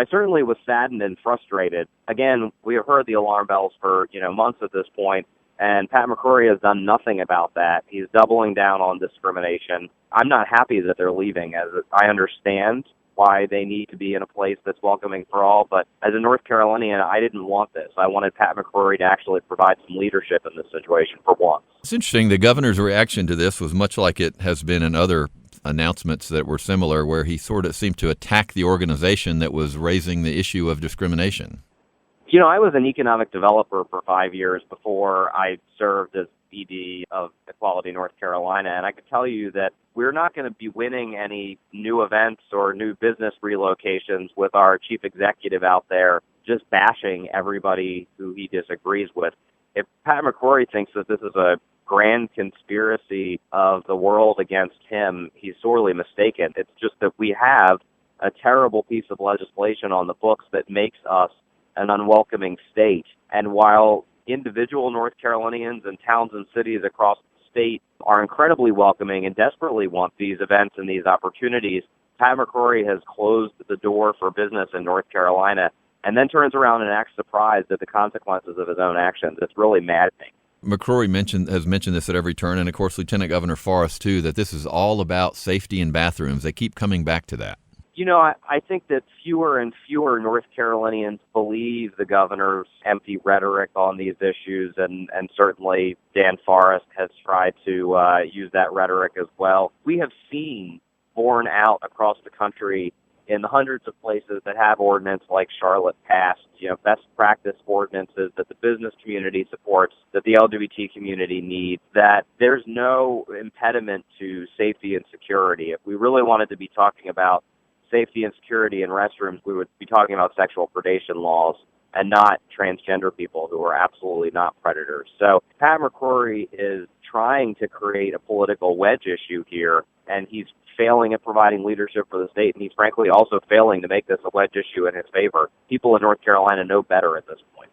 I certainly was saddened and frustrated. Again, we have heard the alarm bells for, months at this point, and Pat McCrory has done nothing about that. He's doubling down on discrimination. I'm not happy that they're leaving, as I understand why they need to be in a place that's welcoming for all. But as a North Carolinian, I didn't want this. I wanted Pat McCrory to actually provide some leadership in this situation for once. It's interesting. The governor's reaction to this was much like it has been in other announcements that were similar, where he sort of seemed to attack the organization that was raising the issue of discrimination. I was an economic developer for 5 years before I served as ED of Equality North Carolina, and I could tell you that we're not going to be winning any new events or new business relocations with our chief executive out there just bashing everybody who he disagrees with. If Pat McCrory thinks that this is a grand conspiracy of the world against him, he's sorely mistaken. It's just that we have a terrible piece of legislation on the books that makes us an unwelcoming state. And while individual North Carolinians and towns and cities across the state are incredibly welcoming and desperately want these events and these opportunities, Pat McCrory has closed the door for business in North Carolina and then turns around and acts surprised at the consequences of his own actions. It's really maddening. McCrory has mentioned this at every turn, and of course Lieutenant Governor Forrest too, that this is all about safety in bathrooms. They keep coming back to that. I think that fewer and fewer North Carolinians believe the governor's empty rhetoric on these issues, and certainly Dan Forrest has tried to use that rhetoric as well. We have seen borne out across the country in the hundreds of places that have ordinance like Charlotte passed, best practice ordinances that the business community supports, that the LGBT community needs, that there's no impediment to safety and security. If we really wanted to be talking about safety and security in restrooms, we would be talking about sexual predation laws and not transgender people who are absolutely not predators. So Pat McCrory is trying to create a political wedge issue here, and he's failing at providing leadership for the state, and he's frankly also failing to make this a wedge issue in his favor. People in North Carolina know better at this point.